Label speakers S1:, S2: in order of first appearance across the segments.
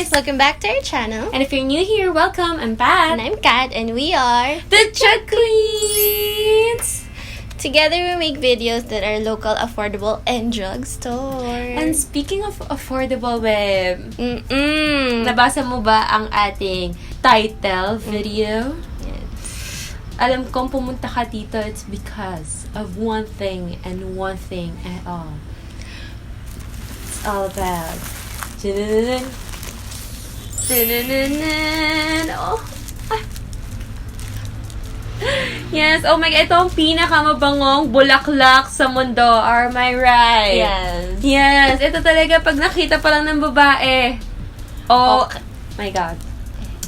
S1: guys! Welcome back to our channel.
S2: And if you're new here, welcome. I'm Pat.
S1: And I'm Kat, and we are
S2: the Chat Queens!
S1: Together we make videos that are local, affordable, and drugstore.
S2: And speaking of affordable, babe, nabasa mo ba ang ating title video?
S1: Yes.
S2: Alam kong pumunta ka dito, it's because of one thing and one thing at all. It's all about... Oh. Yes, oh my God, ito ang pinakamabangong bulaklak sa mundo. Are my right?
S1: Yes.
S2: Yes, ito talaga pag nakita pa lang ng babae. Oh,
S1: Okay.
S2: My God.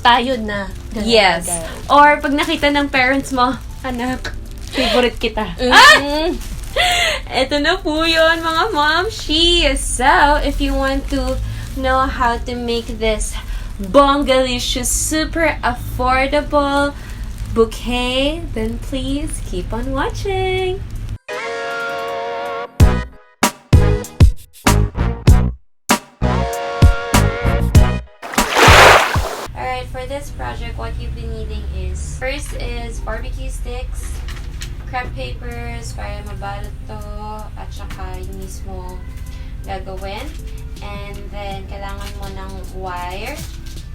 S1: Tayo na. Ganun
S2: Yes.
S1: agad.
S2: Or pag nakita ng parents mo, anak, favorite kita. Ito na po yun, mga momshies. So, if you want to know how to make this bongalicious, super affordable bouquet, then please keep on watching. Alright, for this project, what you've been needing is, first is barbecue sticks, crepe papers para mabalot to, at saka yung mismo gagawin. And then, kailangan mo ng wire.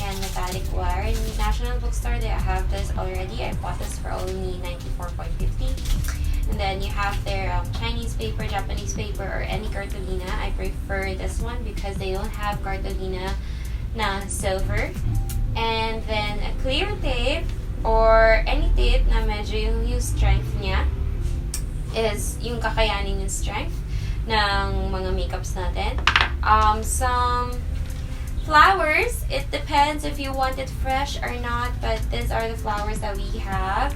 S2: Ayan, metallic wire. In National Bookstore, they have this already. I bought this for only $94.50. And then, you have their Chinese paper, Japanese paper, or any cartolina. I prefer this one because they don't have cartolina na silver. And then, a clear tape or any tape na medyo yung strength niya is yung kakayanin yung strength ng mga makeups natin. Some flowers, it depends if you want it fresh or not, but these are the flowers that we have.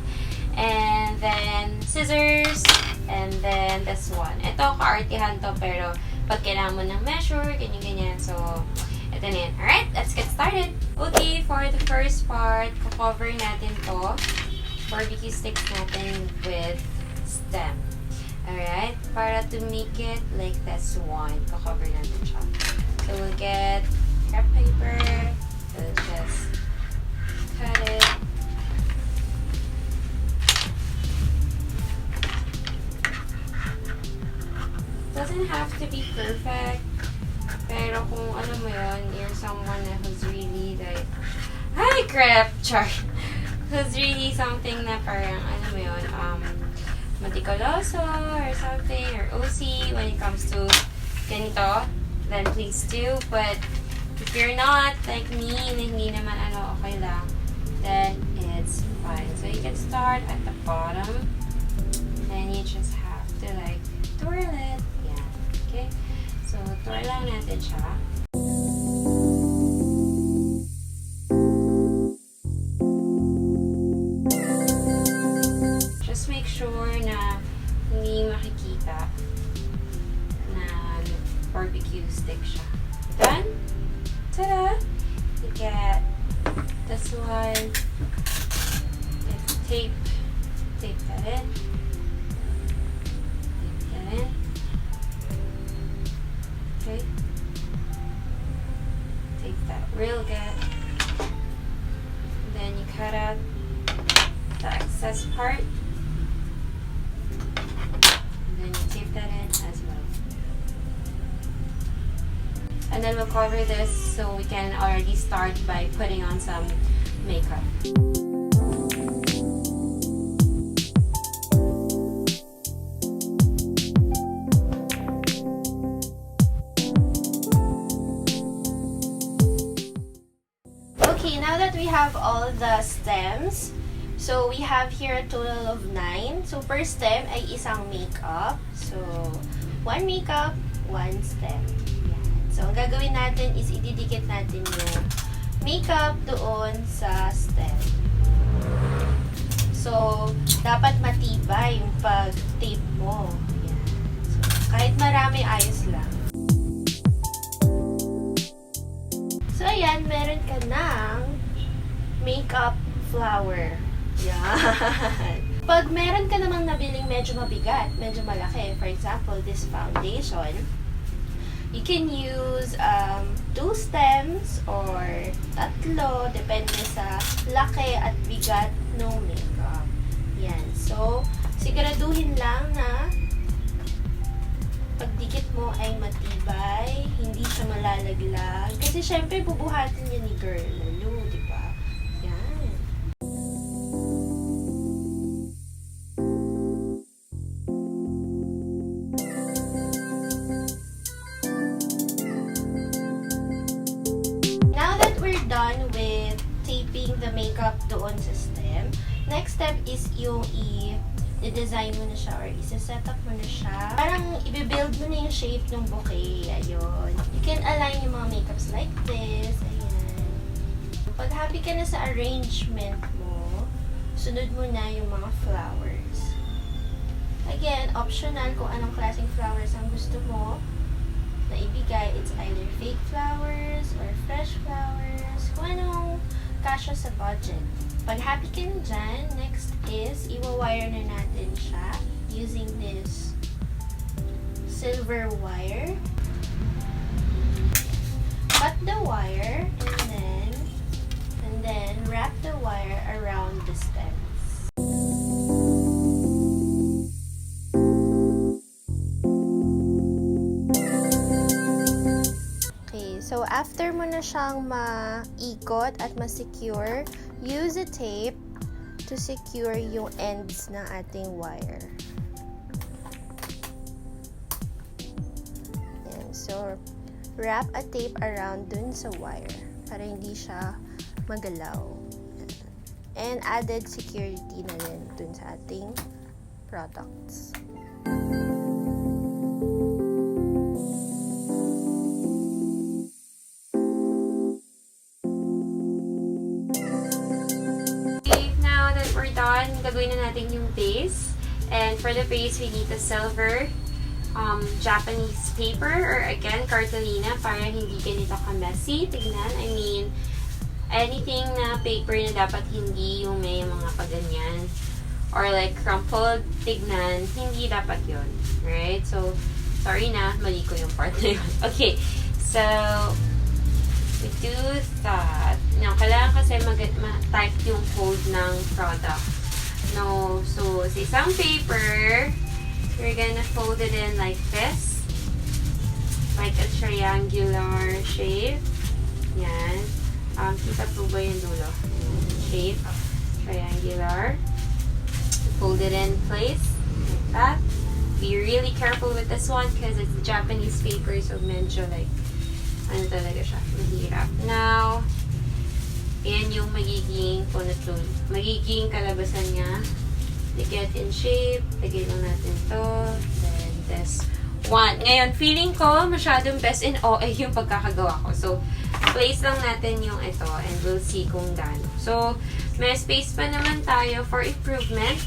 S2: And then scissors, and then this one. Ito, kaartihan to, pero pag kailangan mo ng measure, ganyan-ganyan. So, ito na yan. Alright, let's get started. Okay, for the first part, cover natin to. Barbecue sticks natin with stem. Alright, para to make it like this one, cover natin siya. So, we'll get crepe paper. We'll just cut it. Doesn't have to be perfect. Pero kung alam mo yun, you're someone who's really like, hi, crepe! Char! Who's really something na parang, alam mo yun, meticuloso or something, or OC when it comes to ganito, then please do. But if you're not like me, hindi naman okay lang, then it's fine. So you can start at the bottom, and you just have to like twirl it. Yeah, okay? So twirl lang natin siya. Just make sure na hindi makikita na barbecue stick siya. Done? Ta-da! You get this one. It's taped. Tape that in. Tape that in. Okay. Tape that real good. And then you cut out the excess part. And then you tape that in as well. And then we'll cover this so we can already start by putting on some makeup.
S1: Okay, now that we have all the stems, so we have here a total of 9. So per stem ay isang makeup. So, 1 makeup, 1 stem. Yan. So, ang gagawin natin is ididikit natin yung makeup doon sa stem. So, dapat matibay yung pag-tape mo. Yan. So, kahit marami, ayos lang. So, ayan, meron ka ng makeup flower. Yan. Pag meron ka namang nabiling medyo mabigat, medyo malaki, for example, this foundation, You can use 2 stems or tatlo, depende sa laki at bigat ng makeup. Yan. So, siguraduhin lang na pagdikit mo ay matibay, hindi siya malalaglag. Kasi syempre, bubuhatin yan ni girl, lalo, di ba? Yan. Now that we're done with taping the makeup doon sa stem, next step is yung i-design mo na siya or isa-set up mo na siya. Parang i-build mo na yung shape ng bouquet. Ayun. You can align yung mga makeups like this. Ayan. Pag happy ka na sa arrangement mo, sunod mo na yung mga flowers. Again, optional kung anong klaseng flowers ang gusto mo na ibigay. It's either fake flowers or fresh flowers. Kung anong kasya sa budget. Pag happy ka na dyan, next is, iwa-wire na natin siya using this silver wire. Cut the wire and then wrap the wire around the stems. Okay, so after mo na siyang maikot at ma-secure, use a tape to secure yung ends ng ating wire. Yan. So, wrap a tape around dun sa wire para hindi siya magalaw. And added security na rin dun sa ating products.
S2: Done, gagawin na natin yung base. And for the base, we need the silver Japanese paper or again, cartolina para hindi ganito ka-messy. Tignan, I mean, anything na paper na dapat hindi yung may mga paganyan or like crumpled, tignan, hindi dapat yun. Right? So, sorry na, mali ko yung part na yun. Okay, so, we do that. Now, kailangan kasi ma-type yung code ng product. No, so, sa isang paper, you're gonna fold it in like this. Like a triangular shape. Yan. Kita po ba yung dulo? Shape. Triangular. Fold it in place. Like that. Be really careful with this one because it's Japanese paper, so medyo like ano talaga siya, mahirap. Now, yan yung magiging kalabasan niya. To get in shape, lagay lang natin to. Then, this one. Ngayon, feeling ko, masyadong best in OA yung pagkakagawa ko. So, place lang natin yung ito and we'll see kung gaano. So, may space pa naman tayo for improvement.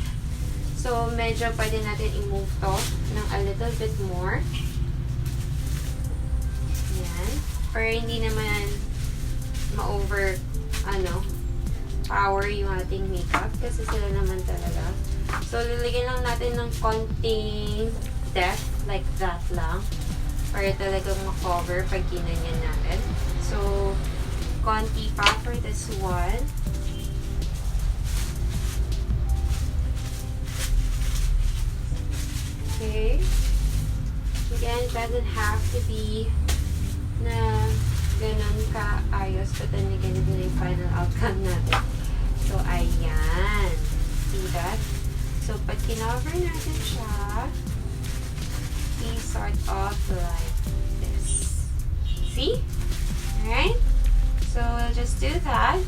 S2: So, medyo pwede natin i-move to ng a little bit more. Or hindi naman ma-over power yung ating makeup kasi sila naman talaga. So, lalagyan lang natin ng konting depth like that lang para talagang ma-cover pag ginanyan natin. So, konti pa for this one. Okay. Again, it doesn't have to be na ganun ka-ayos, but then again, ito na yung final outcome natin. So, ayan. See that? So, pag kinover natin siya, we sort of like this. See? Alright? So, we'll just do that.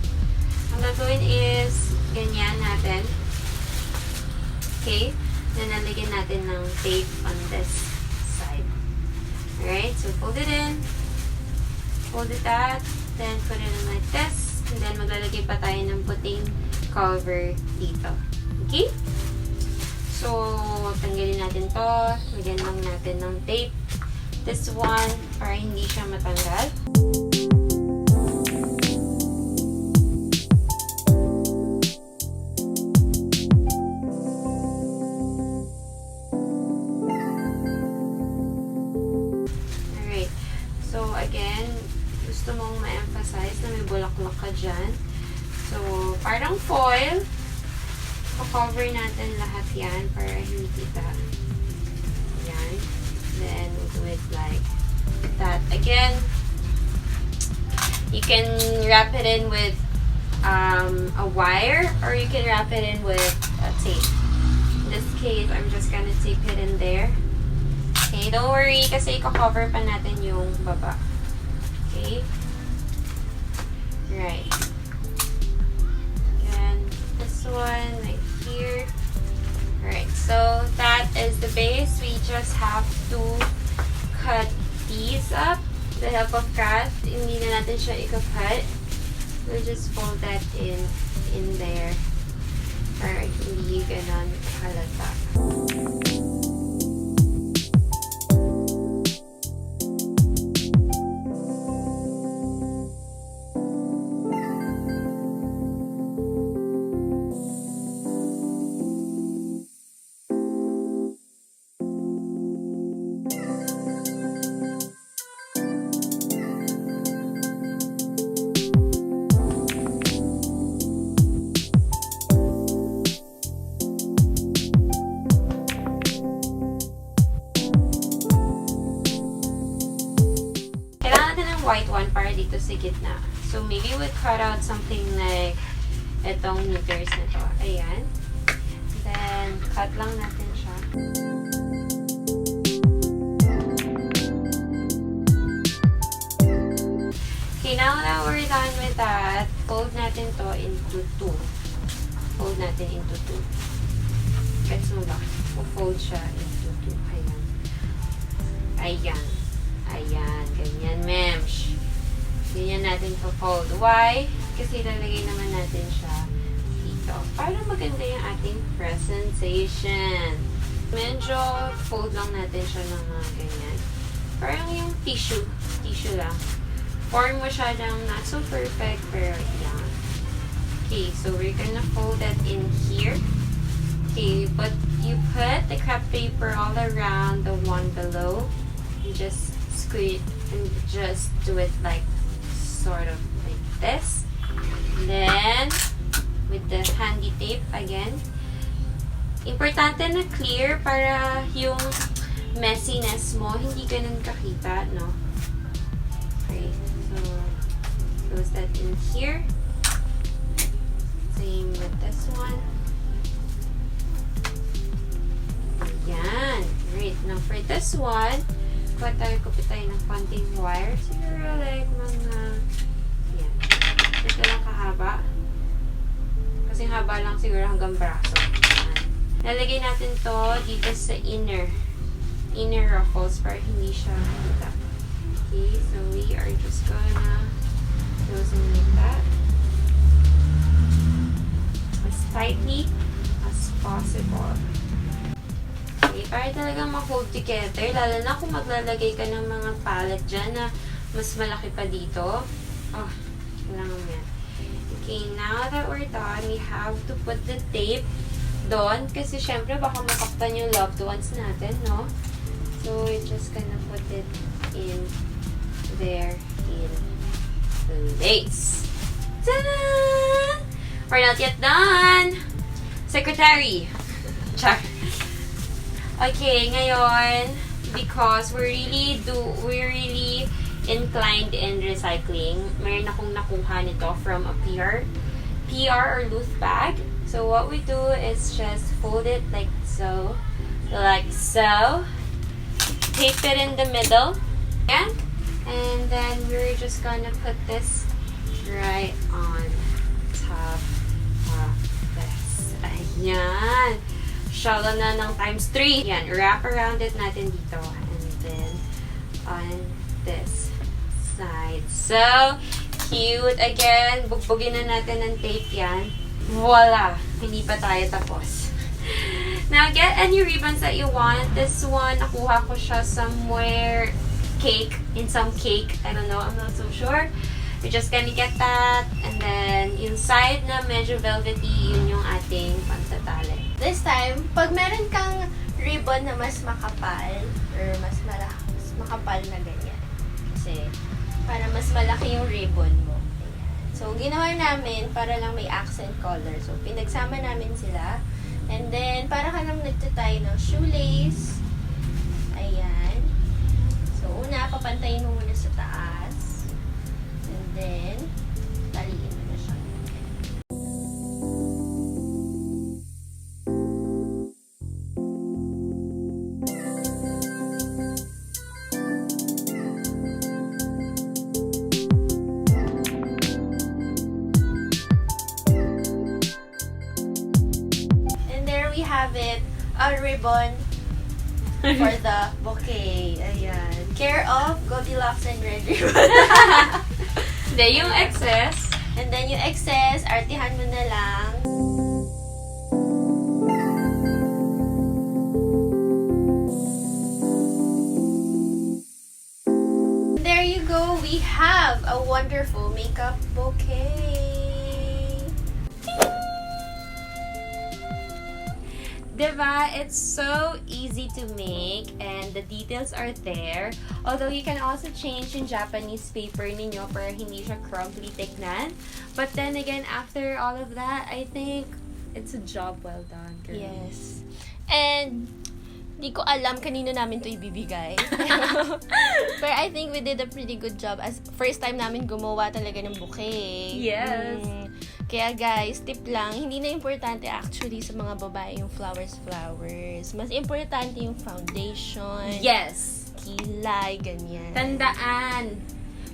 S2: Ang gagawin is, ganyan natin. Okay? Then, nalagyan natin ng tape on this side. Alright? So, fold it in. Fold it out, then put it in like this, and then maglalagay pa tayo ng puting cover dito. Okay? So, tanggalin natin to, lagyan lang natin ng tape. This one, para hindi siya matanggal. gusto mong ma-emphasize na may bulaklak ka dyan. So, parang foil. Pa-cover natin lahat yan para hindi kita. Yan. Then, we'll do it like that. Again, you can wrap it in with a wire or you can wrap it in with a tape. In this case, I'm just gonna tape it in there. Okay, don't worry kasi i-cover pa natin yung baba. Okay? Right. And this one right here. Alright, so that is the base. We just have to cut these up with the help of craft. Hindi na natin siya i-cut. We'll just fold that in there para hindi ganon halata. White one para dito sa gitna. So, maybe we cut out something like itong meters na to. Ayan. Then, cut lang natin siya. Okay, now that we're done with that, fold natin to into two. Fold natin into two. Gets mo ba? Fold siya into two. Ayan. Ayan. Ayan, ganyan, mems. Ganyan natin pa-fold. Why? Kasi lalagay naman natin siya dito. Para maganda yung ating presentation. Medyo fold lang natin siya ng mga ganyan. Parang yung tissue. Tissue lang. Form mo siya ng not so perfect, pero yan. Okay, so we're gonna fold that in here. Okay, but you put the crepe paper all around the one below. You just squeeze and just do it like sort of like this. Then with the handy tape again, importante na clear para yung messiness mo hindi ganun kakita, no? Okay, so close that in here. Same with this one. Ayan, great. Now for this one, kupit tayo ng konting wire. Siguro like mga, yan. Ito lang kahaba. Kasi haba lang siguro hanggang braso. Yan. Nalagay natin to dito sa inner ruffles para hindi siya kita. Okay, so we are just gonna close it like that. As tightly as possible. Okay, para talagang ma-hold together, lalo na kung maglalagay ka ng mga palette dyan na mas malaki pa dito. Oh, kailangan mo yan. Okay, now that we're done, we have to put the tape doon. Kasi syempre, baka masaktan yung loved ones natin, no? So, we're just gonna put it in there in place. Ta-da! We're not yet done! Secretary! Char. Okay, ngayon, because we're really inclined in recycling, meron akong nakuha nito from a PR or loose bag. So what we do is just fold it like so, tape it in the middle, and then we're just gonna put this right on top of this. Ayan. Shallow na ng times 3. Yan, wrap around it natin dito. And then, on this side. So, cute. Again, bugbugin na natin ng tape yan. Voila! Hindi pa tayo tapos. Now, get any ribbons that you want. This one, nakuha ko siya somewhere in some cake. I don't know, I'm not so sure. We're just gonna get that. And then, yung side na medyo velvety, yun yung ating pantatali.
S1: This time, pag meron kang ribbon na mas makapal, or mas makapal na ganyan. Kasi, para mas malaki yung ribbon mo. Ayan. So, ginawa namin para lang may accent color. So, pinagsama namin sila. And then, para ka nang nagtatay ng shoelace. Ayan. So, una, papantayin mo muna sa taas. And then, taliin mo na siya. And there we have it, a ribbon for the bouquet. Ayan. Care of Goldilocks and Red Ribbon.
S2: Then yung excess.
S1: And then yung excess, artihan mo na lang. There you go. We have a wonderful makeup bouquet.
S2: Diba? It's so easy to make and the details are there. Although you can also change yung Japanese paper ninyo para hindi siya crumbly tignan. But then again, after all of that, I think it's a job well done, girl.
S1: Yes. And di ko alam kanino namin to ibibigay. But I think we did a pretty good job as first time namin gumawa talaga ng bouquet.
S2: Yes.
S1: Kaya guys, tip lang, hindi na importante actually sa mga babae yung flowers. Mas importante yung foundation.
S2: Yes.
S1: Kilay, ganyan.
S2: Tandaan,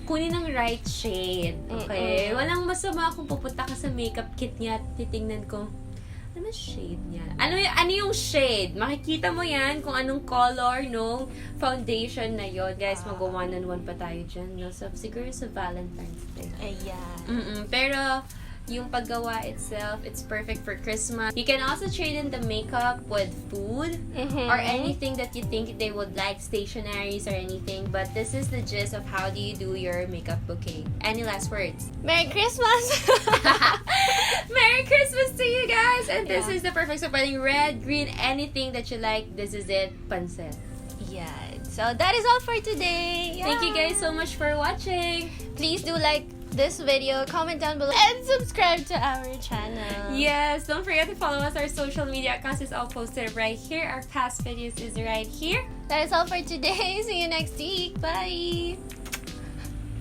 S2: kunin ng right shade. Okay? Walang masama kung pupunta ka sa makeup kit niya at titingnan ko, ano shade niya? Ano yung shade? Makikita mo yan kung anong color nung foundation na yon. Guys, mag-1-on-1 pa tayo dyan. No? So, siguro sa Valentine's Day.
S1: Ayan.
S2: Pero, yung paggawa itself, it's perfect for Christmas. You can also trade in the makeup with food or anything that you think they would like, stationaries or anything. But this is the gist of how do you do your makeup bouquet. Any last words?
S1: Merry Christmas!
S2: Merry Christmas to you guys! And this is the perfect. So, pwedeng red, green, anything that you like. This is it. Pansit.
S1: Yeah. So, that is all for today.
S2: Thank you guys so much for watching.
S1: Please do like this video, comment down below, and subscribe to our channel.
S2: Yes, don't forget to follow us. Our social media accounts is all posted right here. Our past videos is right here.
S1: That is all for today. See you next week. Bye!